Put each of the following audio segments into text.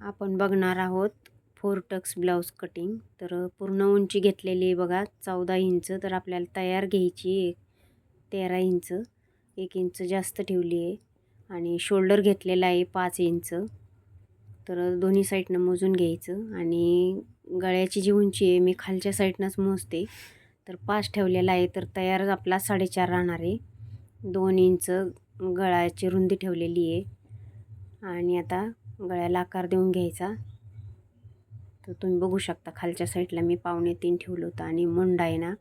आपण बघणार आहोत 4 टक्स ब्लाऊज कटिंग. तर पूर्ण उंची घेतलेली आहे बघा 14 इंच. तर आपल्याला तयार घ्यायची 13 इंच, 1 इंच जास्त ठेवली आहे. आणि शोल्डर घेतलेला आहे 5 इंच. तर दोन्ही साईडनं मोजून घ्यायचं. आणि गळ्याची जी उंची आहे मी खालच्या साईडनंच मोजते. तर 5 ठेवलेला आहे. तर तयार आपला 4.5 राहणार आहे. 2 इंच गळ्याची रुंदी ठेवलेली आहे. आणि आता गळ्याला आकार देऊन घ्यायचा. तर तुम्ही बघू शकता खालच्या साईडला मी 2.25 ठेवलं होतं. आणि मुंडा आहे ना,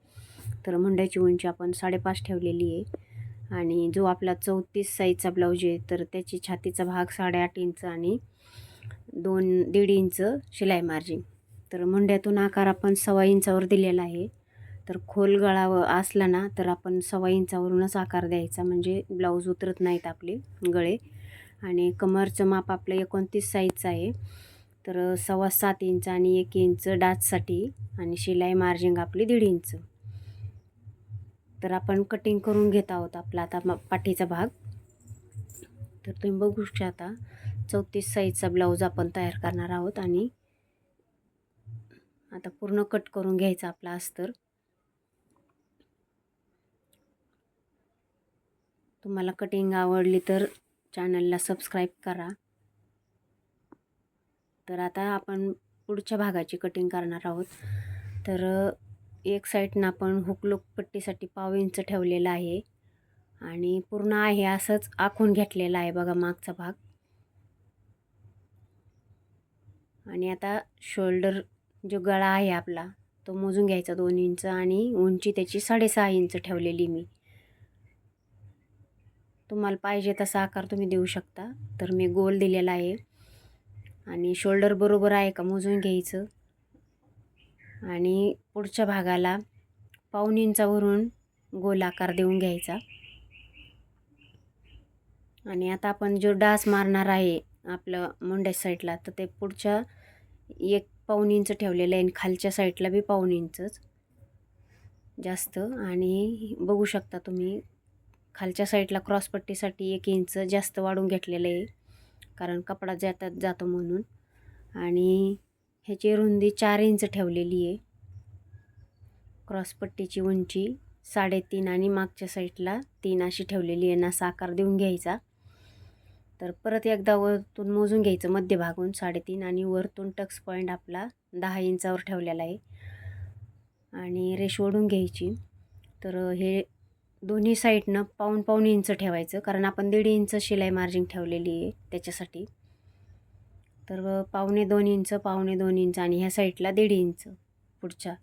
तर मुंड्याची उंची आपण 5.5 ठेवलेली आहे. आणि जो आपला 34 साईजचा ब्लाऊज आहे तर त्याची छातीचा भाग 8.5 इंच आणि 1.5 इंच शिलाई मार्जिन. तर मुंड्यातून आकार आपण 1.25 इंचावर दिलेला आहे. तर खोल गळा असला ना तर आपण 1.25 इंचावरूनच आकार द्यायचा, म्हणजे ब्लाऊज उतरत नाहीत आपले गळे. आणि कमरचं माप आपलं 29 साईजचं आहे. तर 7.25 इंच आणि 1 इंच डाचसाठी आणि शिलाई मार्जिंग आपली 1.5 इंच. तर आपण कटिंग करून घेत आहोत आपला आता पाठीचा भाग. तर तुम्ही बघू शकता 34 साईजचा ब्लाऊज आपण तयार करणार आहोत. आणि आता पूर्ण कट करून घ्यायचा आपला अस्तर. तुम्हाला कटिंग आवडली तर चॅनलला सबस्क्राईब करा. तर आता आपण पुढच्या भागाची कटिंग करणार आहोत. तर एक साईडनं आपण हुकलूक पट्टीसाठी 1/2 इंच ठेवलेला आहे. आणि पूर्ण आहे असंच आखून घेतलेला आहे बघा मागचा भाग. आणि आता शोल्डर जो गळा आहे आपला तो मोजून घ्यायचा 2 इंच. आणि उंची त्याची 6.5 इंच ठेवलेली मी. तुम्हाला पाहिजे तसा आकार तुम्ही देऊ शकता. तर मी गोल दिलेला आहे. आणि शोल्डर बरोबर आहे का मोजून घ्यायचं. आणि पुढच्या भागाला 1/2 इंचावरून गोल आकार देऊन घ्यायचा. आणि आता आपण जो डास मारणार आहे आपलं मुंड्या साईडला तर ते पुढच्या 1/2 इंच ठेवलेलं आहे. आणि खालच्या साईडला बी 1/2 इंचच जास्त. आणि बघू शकता तुम्ही खालच्या साईडला क्रॉसपट्टीसाठी 1 इंच जास्त वाढून घेतलेलं आहे, कारण कपडा जातो म्हणून. आणि ह्याची रुंदी 4 इंच ठेवलेली आहे. क्रॉसपट्टीची उंची 3.5 आणि मागच्या साईडला 3 अशी ठेवलेली आहे. असा आकार देऊन घ्यायचा. तर परत एकदा वरतून मोजून घ्यायचं मध्यभागून 3.5 आणि वरतून टक्स पॉईंट आपला 10 इंचावर ठेवलेला आहे. आणि रेष ओढून घ्यायची. तर हे दोन्ही साईडनं 1/2 इंच ठेवायचं, कारण आपण 1.5 इंच शिलाई मार्जिन ठेवलेली आहे त्याच्यासाठी. तर 1.25 इंच 1.25 इंच आणि ह्या साईडला 1.5 इंच पुढच्या.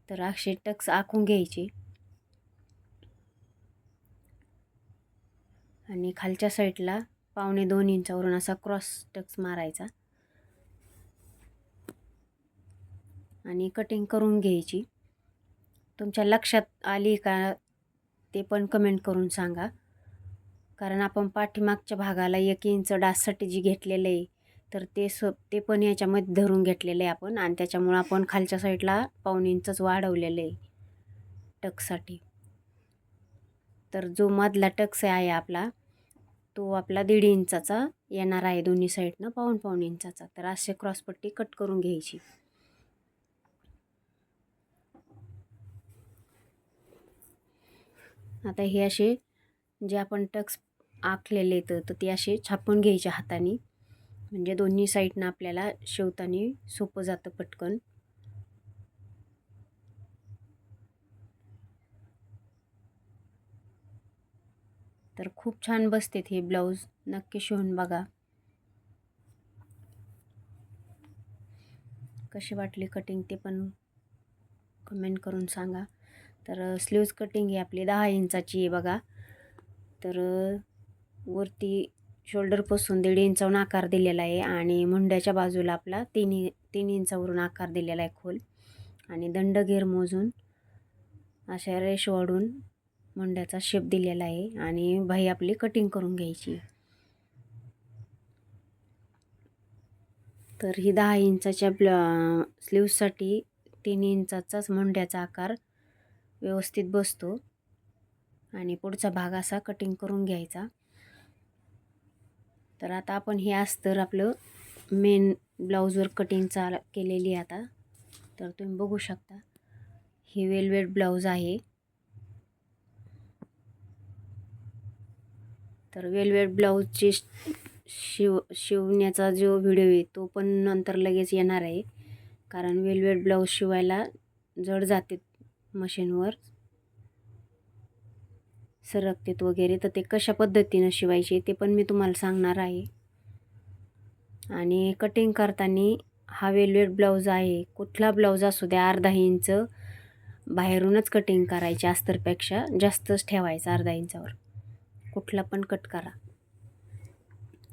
तर असे टक्स आखून घ्यायचे. आणि खालच्या साईडला 1.25 इंचावरून असा क्रॉस टक्स मारायचा. आणि कटिंग करून घ्यायची. तुमच्या लक्षात आली का ते पण कमेंट करून सांगा, कारण आपण पाठीमागच्या भागाला 1 इंच डाससाठी जी घेतलेलं आहे तर ते पण याच्यामध्ये धरून घेतलेलं आहे आपण. आणि त्याच्यामुळं आपण खालच्या साईडला 1/2 इंचच वाढवलेलं आहे टक्ससाठी. तर जो मधला टक्स आहे आपला तो आपला 1.5 इंचाचा येणार आहे दोन्ही साईडनं 1/2 इंचाचा. तर असे क्रॉसपट्टी कट करून घ्यायची. आता हे असे जे आपण टक्स आखलेले तर ते असे छापून घ्यायचे हाताने, म्हणजे दोन्ही साईडनं आपल्याला शिवताना सोपं जातं पटकन. तर खूप छान बसतेत हे ब्लाऊज, नक्की शिवून बघा. कशी वाटली कटिंग ते पण कमेंट करून सांगा. तर स्लीव्ज कटिंग ही आपली 10 इंचाची आहे बघा. तर वरती शोल्डरपासून 1.5 इंचावरून आकार दिलेला आहे. आणि मुंड्याच्या बाजूला आपला 3 इंचावरून आकार दिलेला आहे खोल. आणि दंडगेर मोजून अशा रेष वाढून मुंड्याचा शेप दिलेला आहे. आणि बाही आपली कटिंग करून घ्यायची. तर ही 10 इंचाच्या स्लीव्जसाठी 3 इंचाचाच मुंड्याचा आकार व्यवस्थित बसतो. आणि पुढचा भाग असा कटिंग करून घ्यायचा. तर आता आपण हे अस्तर आपलं मेन ब्लाऊजवर कटिंग केलेली आहे आता. तर तुम्ही बघू शकता ही वेलवेट ब्लाऊज आहे. तर वेलवेट ब्लाऊजची शिवण्याचा जो व्हिडिओ आहे तो पण नंतर लगेच येणार आहे, कारण वेलवेट ब्लाऊज शिवायला जड जाते मशीनवर, सरकतेत वगैरे. तर ते कशा पद्धतीनं शिवायचे ते पण मी तुम्हाला सांगणार आहे. आणि कटिंग करताना हा वेलवेट ब्लाऊज आहे, कुठला ब्लाऊज असू द्या, अर्धा इंच बाहेरूनच कटिंग करायची, अस्तरपेक्षा जास्तच ठेवायचं अर्धा इंचावर, कुठला पण कट करा.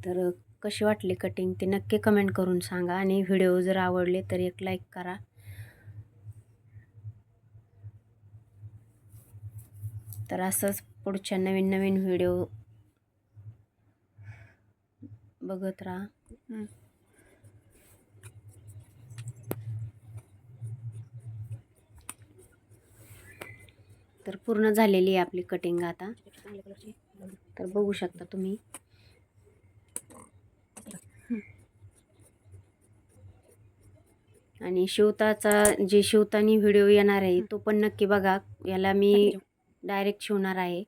तर कशी वाटली कटिंग ते नक्की कमेंट करून सांगा. आणि व्हिडिओ जर आवडले तर एक लाईक करा. तर असंच पुढच्या नवीन नवीन व्हिडिओ बघत राहा. तर पूर्ण झालेली आहे आपली कटिंग आता. तर बघू शकता तुम्ही. आणि शिवताना व्हिडिओ येणार आहे तो पण नक्की बघा. याला मी डायरेक्ट शिवणार आहे.